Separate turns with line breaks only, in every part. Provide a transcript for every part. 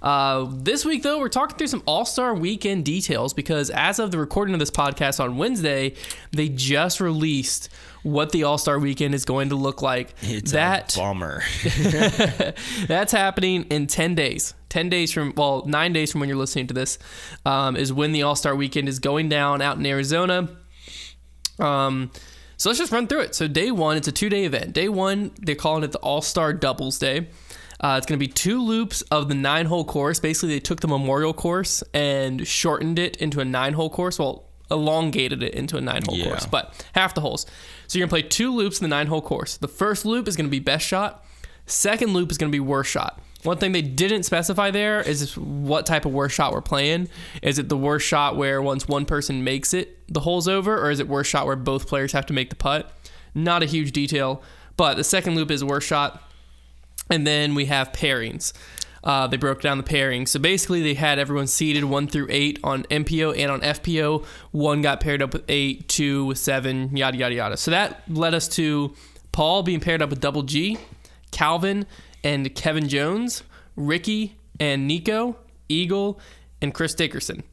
This week, though, we're talking through some All-Star Weekend details because as of the recording of this podcast on Wednesday, they just released what the All-Star Weekend is going to look like.
It's a bummer.
That's happening in 10 days. 9 days from when you're listening to this is when the All-Star Weekend is going down out in Arizona. So let's just run through it. So day one, it's a 2-day event. Day one, they're calling it the All-Star Doubles Day. It's going to be 2 loops of the 9-hole course. Basically, they took the Memorial course and shortened it into a 9-hole course. Well, elongated it into a 9-hole course, but half the holes. So you're going to play 2 loops in the 9-hole course. The first loop is going to be best shot. Second loop is going to be worst shot. One thing they didn't specify there is what type of worst shot we're playing. Is it the worst shot where once one person makes it, the hole's over, or is it worst shot where both players have to make the putt? Not a huge detail, but the second loop is worst shot. And then we have pairings. They broke down the pairings. So basically they had everyone seeded 1 through 8 on MPO and on FPO. 1 got paired up with 8, 2 with 7, yada, yada, yada. So that led us to Paul being paired up with Double G, Calvin and Kevin Jones, Ricky and Nico, Eagle, and Chris Dickerson.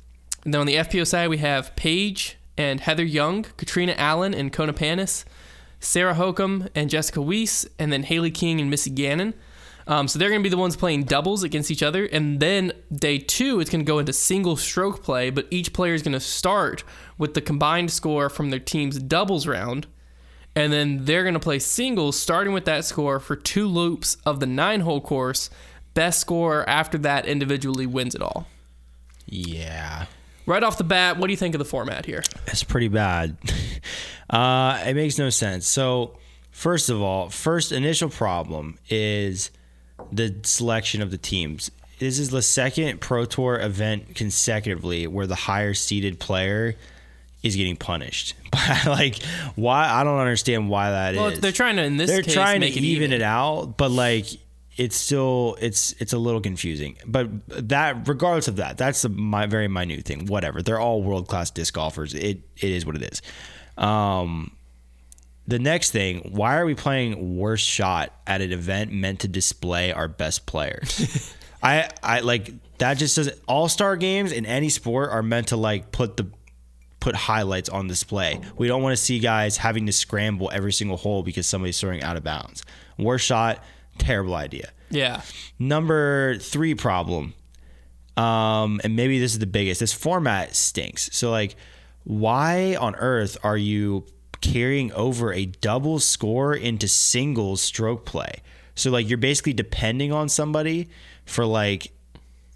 And then on the FPO side, we have Paige and Heather Young, Katrina Allen and Kona Panis, Sarah Hokum and Jessica Weiss, and then Haley King and Missy Gannon. So they're going to be the ones playing doubles against each other. And then day 2, it's going to go into single stroke play, but each player is going to start with the combined score from their team's doubles round. And then they're going to play singles, starting with that score for 2 loops of the 9-hole course. Best score after that individually wins it all.
Yeah.
Right off the bat, what do you think of the format here?
It's pretty bad. It makes no sense. So, first of all, initial problem is the selection of the teams. This is the second Pro Tour event consecutively where the higher seeded player is getting punished. Like, why? I don't understand why that is.
Well, they're trying to, in this case,
trying
make
to
it
even it out, but like, it's still, it's a little confusing. But that, regardless of that, that's my very minute thing. Whatever. They're all world-class disc golfers. It is what it is. The next thing, why are we playing worst shot at an event meant to display our best players? I like, that just doesn't, all-star games in any sport are meant to like put highlights on display. We don't want to see guys having to scramble every single hole because somebody's throwing out of bounds. Worst shot, terrible idea.
Yeah.
Number 3 problem, and maybe this is the biggest, this format stinks. So like, why on earth are you carrying over a double score into single stroke play? So like, you're basically depending on somebody for like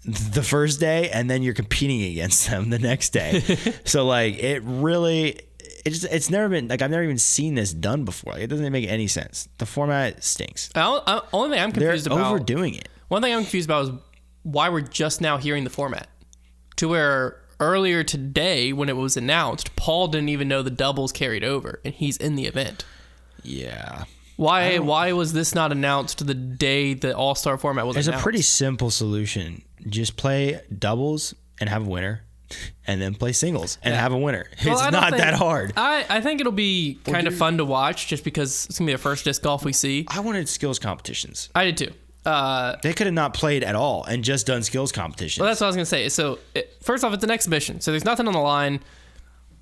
the first day, and then you're competing against them the next day. So like, it's never been, like, I've never even seen this done before. Like, it doesn't make any sense. The format stinks.
Only thing I'm confused
They're
about,
overdoing it.
One thing I'm confused about is why we're just now hearing the format. To where earlier today, when it was announced, Paul didn't even know the doubles carried over, and he's in the event.
Yeah.
Why was this not announced the day the All-Star format was announced?
There's a pretty simple solution. Just play doubles and have a winner, and then play singles and have a winner. It's not that hard.
I think it'll be kind of fun to watch just because it's going to be the first disc golf we see.
I wanted skills competitions.
I did too.
They could have not played at all and just done skills competitions.
Well, that's what I was going to say. So, first off, it's an exhibition. So there's nothing on the line.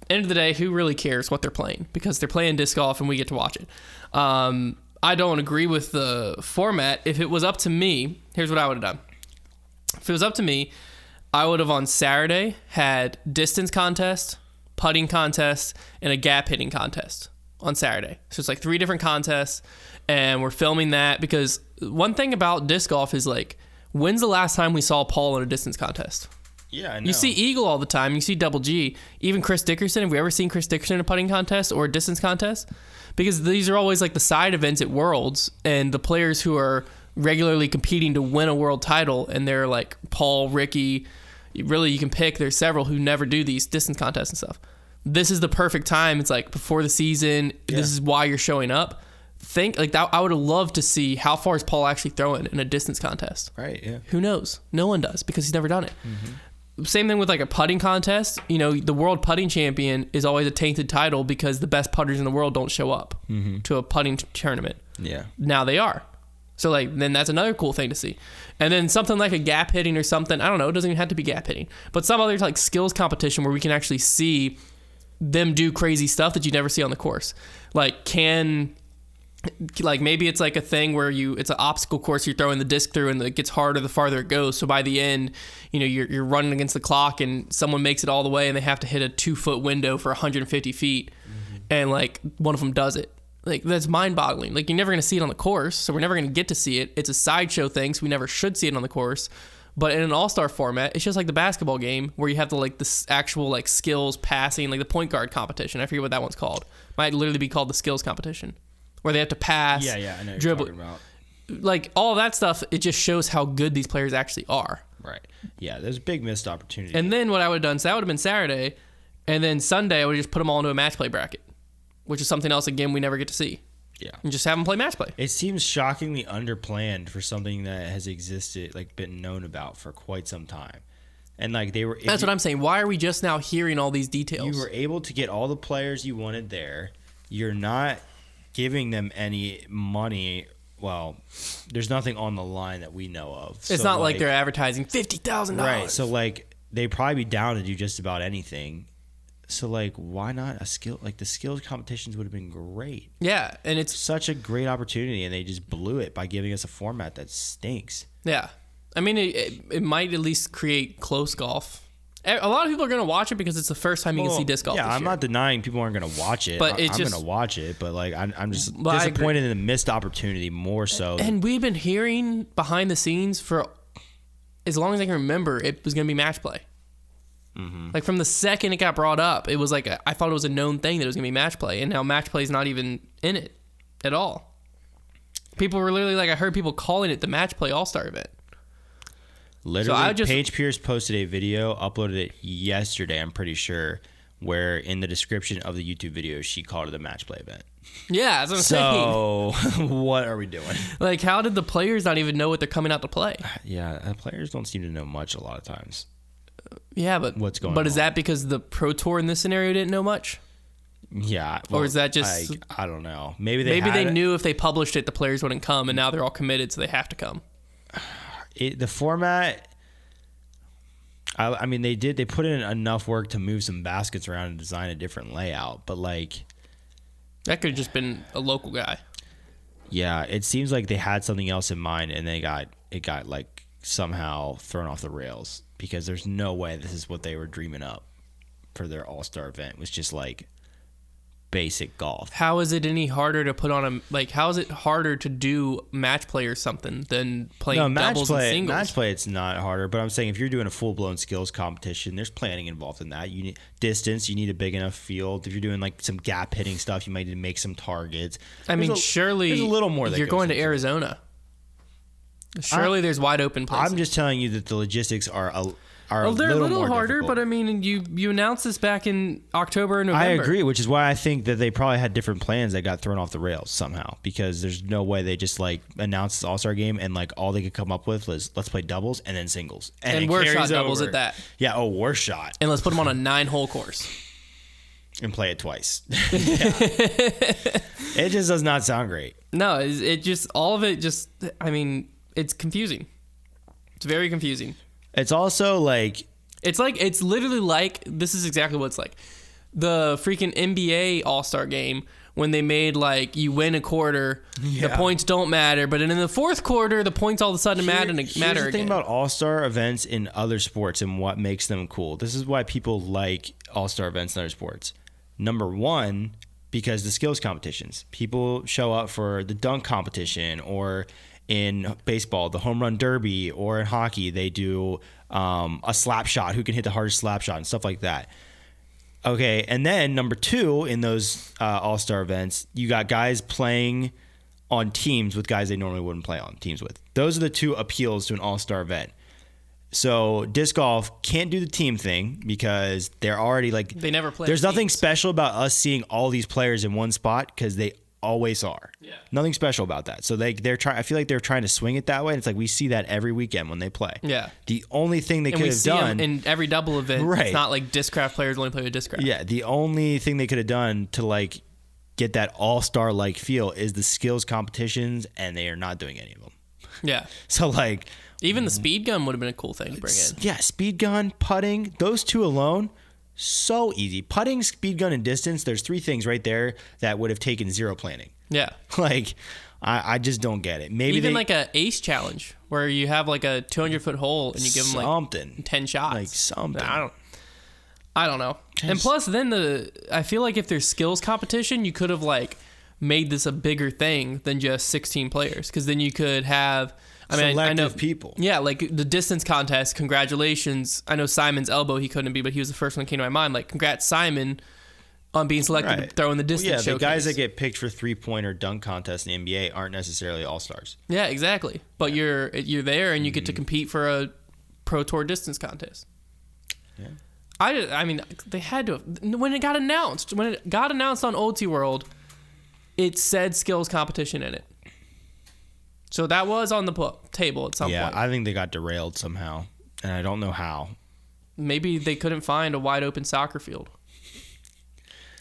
End of the day, who really cares what they're playing? Because they're playing disc golf and we get to watch it. I don't agree with the format. If it was up to me, here's what I would have done. If it was up to me, I would have on Saturday had distance contest, putting contest, and a gap hitting contest on Saturday. So it's like 3 different contests, and we're filming that because one thing about disc golf is like, when's the last time we saw Paul in a distance contest?
Yeah, I know.
You see Eagle all the time. You see Double G. Even Chris Dickerson. Have we ever seen Chris Dickerson in a putting contest or a distance contest? Because these are always like the side events at Worlds, and the players who are regularly competing to win a world title, and they're like Paul, Ricky. Really, you can pick. There's several who never do these distance contests and stuff. This is the perfect time. It's like before the season. Yeah. This is why you're showing up. Think like that. I would have loved to see how far is Paul actually throwing in a distance contest.
Right. Yeah.
Who knows? No one does because he's never done it. Mm-hmm. Same thing with like a putting contest. You know, the world putting champion is always a tainted title because the best putters in the world don't show up to a putting tournament.
Yeah.
Now they are. So like then that's another cool thing to see. And then something like a gap hitting or something, I don't know, it doesn't even have to be gap hitting, but some other like skills competition where we can actually see them do crazy stuff that you never see on the course. Like maybe it's like a thing where it's an obstacle course, you're throwing the disc through and it gets harder the farther it goes. So by the end, you're running against the clock and someone makes it all the way and they have to hit a 2-foot window for 150 feet. And like one of them does it. Like that's mind-boggling. Like you're never going to see it on the course, so we're never going to get to see it. It's a sideshow thing, so we never should see it on the course. But in an all-star format, it's just like the basketball game where you have the actual like skills passing, like the point guard competition. I forget what that one's called. Might literally be called the skills competition, where they have to pass,
I know what
dribble,
you're talking about.
Like all that stuff. It just shows how good these players actually are.
Right. Yeah, there's a big missed opportunity.
And then what I would have done, so that would have been Saturday, and then Sunday I would have just put them all into a match play bracket, which is something else, again, we never get to see.
Yeah.
And just have them play match play.
It seems shockingly underplanned for something that has existed, like been known about for quite some time. And like
That's what I'm saying. Why are we just now hearing all these details?
You were able to get all the players you wanted there. You're not giving them any money. Well, there's nothing on the line that we know of.
It's not like they're advertising $50,000.
Right. So like they'd probably be down to do just about anything. So like, why not a skill? Like the skills competitions would have been great.
Yeah, and it's
such a great opportunity, and they just blew it by giving us a format that stinks.
Yeah, I mean, it might at least create close golf. A lot of people are going to watch it because it's the first time you can see disc golf.
Yeah, I'm not denying people aren't going to watch it.
But
I'm going to watch it, but like, I'm just
But
disappointed in the missed opportunity more so.
And we've been hearing behind the scenes for as long as I can remember, it was going to be match play. Mm-hmm. Like from the second it got brought up, it was like I thought it was a known thing that it was gonna be match play, and now match play is not even in it at all. People were literally like, I heard people calling it the match play all-star event.
Literally, Paige Pierce posted a video, uploaded it yesterday, I'm pretty sure, where in the description of the YouTube video she called it a match play event.
Yeah, that's what I'm saying.
So what are we doing?
Like, how did the players not even know what they're coming out to play?
Yeah, players don't seem to know much a lot of times.
Yeah, but
what's going on?
But is that because the Pro Tour in this scenario didn't know much?
Yeah,
or is that just
I don't know. Maybe
they knew if they published it, the players wouldn't come, and now they're all committed, so they have to come.
The format. I mean, they put in enough work to move some baskets around and design a different layout, but like
that could have just been a local guy.
Yeah, it seems like they had something else in mind, and it got like somehow thrown off the rails. Because there's no way this is what they were dreaming up for their all-star event. It was just like basic golf.
How is it any harder to put on how is it harder to do match play or something than playing doubles and singles?
Match play, it's not harder, but I'm saying if you're doing a full-blown skills competition, there's planning involved in that. You need distance, you need a big enough field. If you're doing like some gap hitting stuff, you might need to make some targets.
Surely
there's a little more that
you're going to Arizona. Surely there's wide open places.
I'm just telling you that the logistics are
they're a little harder,
difficult.
But I mean, you announced this back in October and November.
I agree, which is why I think that they probably had different plans that got thrown off the rails somehow. Because there's no way they just like announced this All-Star game and like all they could come up with was let's play doubles and then singles
and worst shot doubles at that.
Yeah, worst shot.
And let's put them on a 9-hole course
and play it twice. It just does not sound great.
No, it just all of it just. I mean, it's confusing. It's very confusing.
It's also like
it's literally like this is exactly what it's like. The freaking NBA All-Star game when they made like you win a quarter, the points don't matter, but in the fourth quarter the points all of a sudden matter again.
Here's the thing about All-Star events in other sports and what makes them cool. This is why people like All-Star events in other sports. Number one, because the skills competitions. People show up for the dunk competition, or in baseball, the home run derby, or in hockey, they do a slap shot, who can hit the hardest slap shot and stuff like that. Okay, and then number two, in those all-star events, you got guys playing on teams with guys they normally wouldn't play on teams with. Those are the two appeals to an all-star event. So disc golf can't do the team thing because they're already like
they never play.
There's nothing special about us seeing all these players in one spot because they always are.
Yeah. Nothing
special about that. So they're trying. I feel like they're trying to swing it that way. And it's like we see that every weekend when they play.
Yeah.
The only thing they could have done
in every double event,
right.
It's not like Discraft players only play with Discraft.
Yeah. The only thing they could have done to like get that all-star like feel is the skills competitions, and they are not doing any of them.
Yeah.
So like
Even the speed gun would have been a cool thing to bring in.
Yeah, speed gun, putting, those two alone, so easy. Putting, speed gun, and distance, there's 3 things right there that would have taken 0 planning.
Yeah.
Like, I just don't get it. Maybe
even like a ace challenge where you have like a 200-foot hole and you give them like 10 shots.
Like something.
I don't know. And plus, then I feel like if there's skills competition, you could have like made this a bigger thing than just 16 players, because then you could have. I know
people.
Yeah, like the distance contest. Congratulations! I know Simon's elbow he couldn't be, but he was the first one that came to my mind. Like, congrats, Simon, on being selected to throw in the distance.
The
showcase.
guys that get picked for 3-point or dunk contests in the NBA aren't necessarily all-stars.
Yeah, exactly. But you're there and you get to compete for a Pro Tour distance contest.
Yeah.
I mean, they had to have, when it got announced on OT World, it said skills competition in it. So that was on the table at some point.
Yeah, I think they got derailed somehow, and I don't know how.
Maybe they couldn't find a wide open soccer field.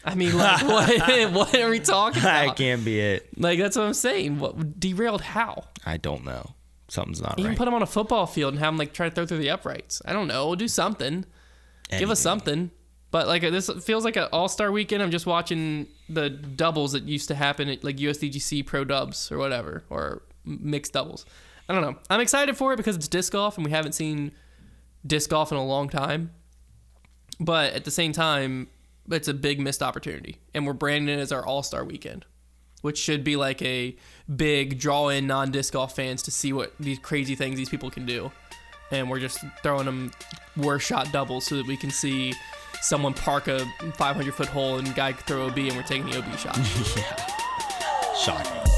I mean, like, what are we talking about?
That can't be it.
Like, that's what I'm saying. What derailed how?
I don't know. Something's not
You
right.
can put them on a football field and have them like try to throw through the uprights. I don't know. Do something. Give us something. But like this feels like an all-star weekend. I'm just watching the doubles that used to happen at like USDGC Pro Dubs or whatever, or mixed doubles. I don't know. I'm excited for it because it's disc golf and we haven't seen disc golf in a long time. But at the same time, it's a big missed opportunity. And we're branding it as our all-star weekend, which should be like a big draw in non-disc golf fans to see what these crazy things these people can do. And we're just throwing them worst shot doubles so that we can see someone park a 500-foot hole and guy throw OB and we're taking the OB shot.
Yeah. Shocking.